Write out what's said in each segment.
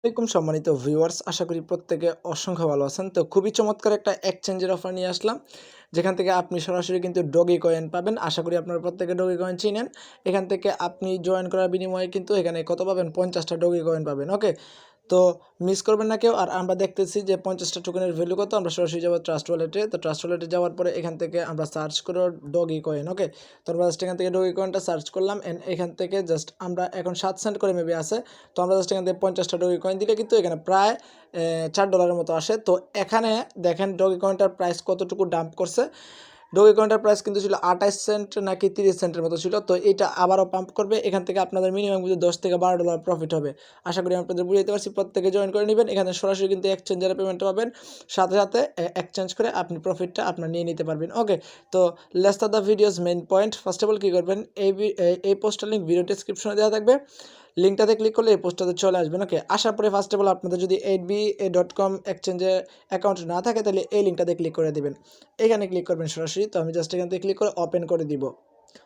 আসসালামাইকুম সম্মানিত ভিউয়ার্স, আশা করি প্রত্যেকে অসংখ্য ভালো আছেন। তো খুবই চমৎকার একটা এক্সচেঞ্জের অফার নিয়ে আসলাম, যেখান থেকে আপনি সরাসরি কিন্তু ডগি কয়েন পাবেন। আশা করি আপনারা প্রত্যেকে ডগি কয়েন চিনেন। এখান থেকে আপনি জয়েন করার বিনিময়ে কিন্তু এখানে কত পাবেন, 50টা ডগি কয়েন পাবেন। ওকে, তো মিস করবেন না কেউ। আর আমরা দেখতেছি যে 50টা টোকেনের ভ্যালু কত। আমরা সরাসরি যাবো ট্রাস্ট ওয়ালেটে। তো ট্রাস্ট ওয়ালেটে যাওয়ার পরে এখান থেকে আমরা সার্চ করো ডগি কয়েন। ওকে, তো আমরা জাস্ট এখান থেকে ডগি কয়েনটা সার্চ করলাম অ্যান্ড এখান থেকে জাস্ট আমরা এখন 7 সেন্ট করে মেবি আছে। তো আমরা জাস্ট এখান থেকে 50টা ডগি কয়েন দিলে কিন্তু এখানে প্রায় $4 মতো আসে। তো এখানে দেখেন ডগি কয়েনটার প্রাইস কতটুকু ডাম্প করছে। ডগি কয়েনটার প্রাইস কিন্তু ছিল 28 সেন্ট নাকি 30 সেন্টের মতো ছিল। তো এটা আবারও পাম্প করবে। এখান থেকে আপনাদের মিনিমাম কিন্তু $10 থেকে $12 প্রফিট হবে। আশা করি আপনাদের বুঝাইতে পারছি। প্রত্যেকে জয়েন করে নেবেন। এখানে সরাসরি কিন্তু এক্সচেঞ্জারে পেমেন্ট পাবেন, সাথে সাথে এক্সচেঞ্জ করে আপনি প্রফিটটা আপনার নিয়ে নিতে পারবেন। ওকে, তো let's start the video's main point. First of all কী করবেন, এই পোস্টের লিঙ্ক ভিডিও ডেসক্রিপশনে দেওয়া থাকবে। লিঙ্কটাতে ক্লিক করলে এই পোস্টটাতে চলে আসবেন। ওকে, আসার পরে ফার্স্ট অফ অল আপনাদের যদি 8ba.com এক্সচেঞ্জে অ্যাকাউন্ট না থাকে তাহলে এই লিঙ্কটাতে ক্লিক করে দেবেন। এখানে ক্লিক করবেন সরাসরি। তো আমি জাস্ট এখান থেকে ক্লিক করে ওপেন করে দিব।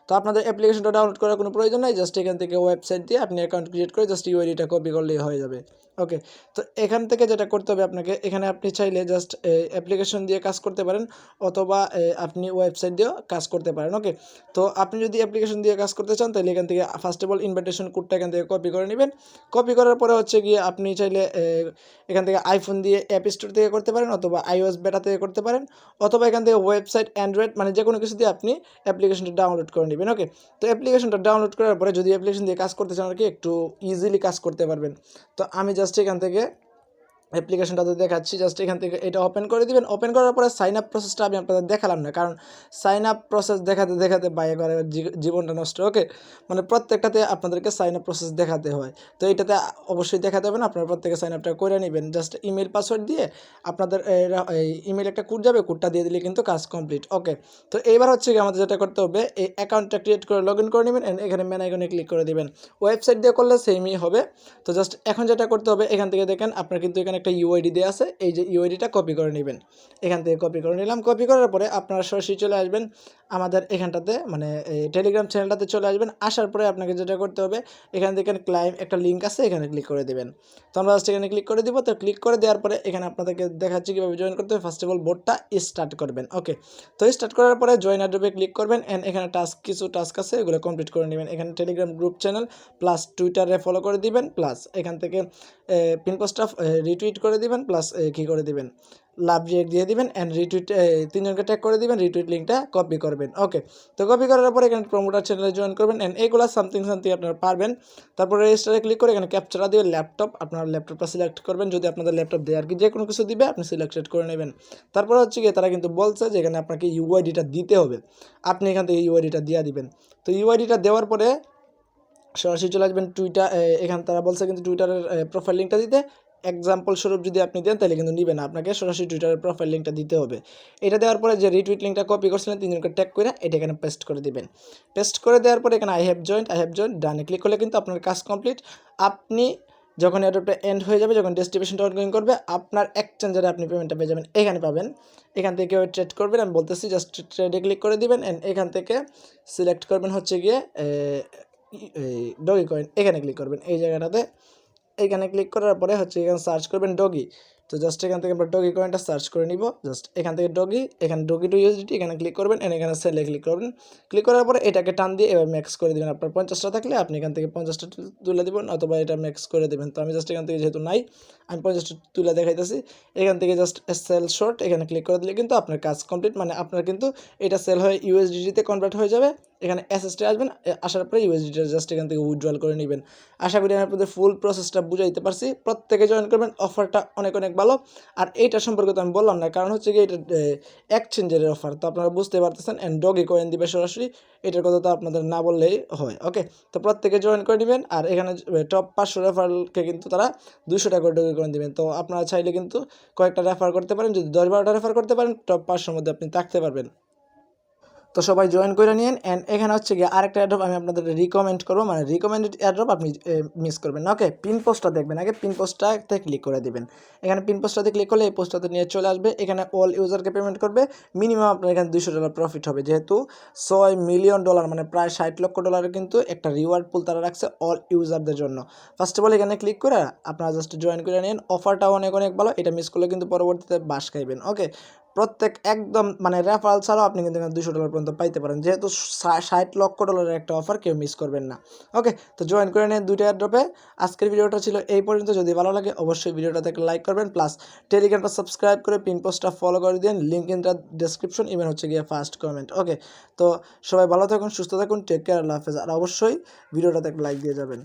তো আপনাদের অ্যাপ্লিকেশনটা ডাউনলোড করার কোনো প্রয়োজন নাই। জাস্ট এখান থেকে ওয়েবসাইট দিয়ে আপনি অ্যাকাউন্ট ক্রিয়েট করে জাস্ট ইউআইডিটা কপি করলেই হয়ে যাবে। ওকে, তো এখান থেকে যেটা করতে হবে আপনাকে, এখানে আপনি চাইলে জাস্ট অ্যাপ্লিকেশন দিয়ে কাজ করতে পারেন, অথবা আপনি ওয়েবসাইট দিয়েও কাজ করতে পারেন। ওকে, তো আপনি যদি অ্যাপ্লিকেশন দিয়ে কাজ করতে চান তাহলে এখান থেকে ফার্স্ট অফ অল ইনভাইটেশন কোডটা এখান থেকে কপি করে নেবেন। কপি করার পরে হচ্ছে গিয়ে আপনি চাইলে এখান থেকে আইফোন দিয়ে অ্যাপ স্টোর থেকে করতে পারেন, অথবা iOS বেটা থেকে করতে পারেন, অথবা এখান থেকে ওয়েবসাইট অ্যান্ড্রয়েড মানে যে কোনো কিছু দিয়ে আপনি অ্যাপ্লিকেশনটা ডাউনলোড করে নেবেন। ওকে, তো অ্যাপ্লিকেশনটা ডাউনলোড করার পরে যদি অ্যাপ্লিকেশন দিয়ে কাজ করতে চান আর কি, একটু ইজিলি কাজ করতে পারবেন। তো আমি জাস্ট এখান থেকে অ্যাপ্লিকেশনটা তো দেখাচ্ছি। জাস্ট এখান থেকে এটা ওপেন করে দিবেন। ওপেন করার পরে সাইন আপ প্রসেসটা আমি আপনাদের দেখালাম না, কারণ সাইন আপ প্রসেস দেখাতে দেখাতে বাইরে করে জীবনটা নষ্ট। ওকে, মানে প্রত্যেকটাতে আপনাদেরকে সাইন আপ প্রসেস দেখাতে হয়। তো এটাতে অবশ্যই দেখাতে হবে না, আপনারা প্রত্যেকে সাইন আপটা করে নেবেন। জাস্ট ইমেল পাসওয়ার্ড দিয়ে আপনাদের ইমেল একটা কোড যাবে, কোডটা দিয়ে দিলে কিন্তু কাজ কমপ্লিট। ওকে, তো এইবার হচ্ছে কি আমাদের যেটা করতে হবে, এই অ্যাকাউন্টটা ক্রিয়েট করে লগ ইন করে নেবেন অ্যান্ড এখানে ম্যান আইকনে ক্লিক করে দেবেন। ওয়েবসাইট দিয়ে করলে সেমই হবে। তো জাস্ট এখন যেটা করতে হবে, এখান থেকে দেখেন আপনার কিন্তু এখানে একটা ইউআইডি দেওয়া আছে। এই যে ইউআইডিটা কপি করে নেবেন। এখান থেকে কপি করে নিলাম। কপি করার পরে আপনারা সরাসরি চলে আসবেন আমাদের এখানটাতে, মানে টেলিগ্রাম চ্যানেলটাতে চলে আসবেন। আসার পরে আপনাকে যেটা করতে হবে, এখান থেকে ক্লাইম একটা লিঙ্ক আছে, এখানে ক্লিক করে দেবেন। তো আমরা জাস্ট এখানে ক্লিক করে দিব। তো ক্লিক করে দেওয়ার পরে এখানে আপনাদেরকে দেখাচ্ছি কীভাবে জয়েন করতে হবে। ফার্স্ট অফ অল বোর্ডটা স্টার্ট করবেন। ওকে, তো স্টার্ট করার পরে জয়েন অ্যাড্রপে ক্লিক করবেন অ্যান্ড এখানে কিছু টাস্ক আছে, এগুলো কমপ্লিট করে নেবেন। এখানে টেলিগ্রাম গ্রুপ চ্যানেল প্লাস টুইটারে ফলো করে দিবেন, প্লাস এখান থেকে পিন পোস্টটা রিটুইট করে দিবেন, প্লাস কী করে দিবেন, লাভ রিয়েক্ট দিয়ে দিবেন অ্যান্ড রিটুইট 3জনকে ট্যাগ করে দিবেন, রিটুইট লিঙ্কটা কপি করবেন। ওকে, তো কপি করার পরে এখানে প্রমোটার চ্যানেলে জয়েন করবেন অ্যান্ড এইগুলো সামথিং আপনারা পারবেন। তারপরে রেজিস্টারে ক্লিক করে এখানে ক্যাপচারা দিয়ে ল্যাপটপ, আপনার ল্যাপটপটা সিলেক্ট করবেন। যদি আপনাদের ল্যাপটপ দেয় আর কি, যে কোনো কিছু দিবে আপনি সিলেক্টেড করে নেবেন। তারপরে হচ্ছে গিয়ে তারা কিন্তু বলছে যে এখানে আপনাকে ইউআইডিটা দিতে হবে, আপনি এখান থেকে ইউআইডিটা দিয়ে দিবেন। তো ইউআইডিটা দেওয়ার পরে সরাসরি চলে আসবেন টুইটার। এখানে তারা বলছে কিন্তু টুইটারের প্রোফাইল লিঙ্কটা দিতে। এক্সাম্পল স্বরূপ যদি আপনি দেন তাহলে কিন্তু নিবে না, আপনাকে সরাসরি টুইটারের প্রোফাইল লিঙ্কটা দিতে হবে। এটা দেওয়ার পরে যে রিটুইট লিঙ্কটা কপি করছিলেন 3জনকে ট্যাগ করে এটা এখানে পেস্ট করে দিবেন। পেস্ট করে দেওয়ার পরে এখানে আই হ্যাভ জয়েন্ট ডানে ক্লিক করলে কিন্তু আপনার কাজ কমপ্লিট। আপনি যখন অ্যাড্রপটা এন্ড হয়ে যাবে, যখন ডেস্টিনেশনটা অনগোয়িং করবে, আপনার এক্সচেঞ্জারে আপনি পেমেন্টটা পেয়ে যাবেন। এখানে পাবেন, এখান থেকে কেউ ট্রেড করবেন, আমি বলতেছি জাস্ট ট্রেডে ক্লিক করে দিবেন অ্যান্ড এখান থেকে সিলেক্ট করবেন হচ্ছে গিয়ে ডগি কয়েন। এখানে ক্লিক করবেন এই জায়গাটাতে। এখানে ক্লিক করার পরে হচ্ছে এখানে সার্চ করবেন ডগি। তো জাস্ট এখান থেকে আমরা ডগি কয়েনটা সার্চ করে নিব। জাস্ট এখান থেকে ডগি, এখানে ডগি টু ইউএসডিটি, এখানে ক্লিক করবেন এন্ড এখানে সেলে ক্লিক করবেন। ক্লিক করার পরে এটাকে টান দিয়ে এবার ম্যাক্স করে দেবেন। আপনার 50টা থাকলে আপনি এখান থেকে 50টা তুলে দেবেন, অথবা এটা ম্যাক্স করে দেবেন। তো আমি জাস্ট এখান থেকে যেহেতু নাই, আমি 50টা তুলে দেখাইতেছি। এখান থেকে জাস্ট সেল শর্ট এখানে ক্লিক করে দিলে কিন্তু আপনার কাজ কমপ্লিট, মানে আপনার কিন্তু এটা সেল হয়ে ইউএসডিটিতে কনভার্ট হয়ে যাবে। এখানে এসএসটি আসবেন, আসার পরে ইউএসডিটি জাস্ট এখান থেকে উইথড্রল করে নেবেন। আশা করি আমি আপনাদের ফুল প্রসেসটা বুঝাইতে পারছি। প্রত্যেকে জয়েন করবেন, অফারটা অনেক অনেক ভালো। আর এইটা সম্পর্কে তো আমি বললাম না, কারণ হচ্ছে কি এটা এক্সচেঞ্জের অফার, তো আপনারা বুঝতে পারতেছেন। অ্যান্ড ডগি কয়েন দিবে সরাসরি, এটার কথা তো আপনাদের না বললেই হয়। ওকে, তো প্রত্যেকে জয়েন করে নেবেন। আর এখানে টপ 500 রেফারকে কিন্তু তারা 200 টাকা করে ডগি কয়েন দেবেন। তো আপনারা চাইলে কিন্তু কয়েকটা রেফার করতে পারেন, যদি 10-12টা রেফার করতে পারেন টপ 500-র মধ্যে আপনি থাকতে পারবেন। তো সবাই জয়েন করে নিন। অ্যান্ড এখানে হচ্ছে গিয়ে আরেকটা অ্যাড্রপ আমি আপনাদের রিকমেন্ড করবো, মানে রিকমেন্ডেড অ্যাড্রপ আপনি মিস করবেন না। ওকে, পিন পোস্টটা দেখবেন আগে, পিন পোস্টটাতে ক্লিক করে দিবেন। এখানে পিন পোস্টটাতে ক্লিক করলে এই পোস্টটাতে নিয়ে চলে আসবে। এখানে অল ইউজারকে পেমেন্ট করবে, মিনিমাম আপনার এখানে $200 প্রফিট হবে, যেহেতু $6 মিলিয়ন মানে প্রায় $60 লক্ষ কিন্তু একটা রিওয়ার্ড পুল তারা রাখছে অল ইউজারদের জন্য। ফার্স্ট অফ অল এখানে ক্লিক করে আপনারা জাস্ট জয়েন করে নিন। অফারটা অনেক অনেক ভালো, এটা মিস করলে কিন্তু পরবর্তীতে বাস খাইবেন। ওকে, প্রত্যেক একদম মানে রেফারেল ছাড়াও আপনি কিন্তু এখানে $200 পর্যন্ত পাইতে পারেন, যেহেতু $60 লক্ষ একটা অফার, কেউ মিস করবেন না। ওকে, তো জয়েন করে নিন দুইটা অ্যাড্রপে। আজকের ভিডিওটা ছিল এই পর্যন্ত। যদি ভালো লাগে অবশ্যই ভিডিওটাতে একটা লাইক করবেন, প্লাস টেলিগ্রামটা সাবস্ক্রাইব করে পিন পোস্টটা ফলো করে দিন, লিঙ্ক ইনটা ডেসক্রিপশন, ইভেন হচ্ছে গিয়ে ফার্স্ট কমেন্ট। ওকে, তো সবাই ভালো থাকুন, সুস্থ থাকুন, টেক কেয়ার, আল্লাহ হাফেজ। আর অবশ্যই ভিডিওটাতে একটা লাইক দিয়ে যাবেন।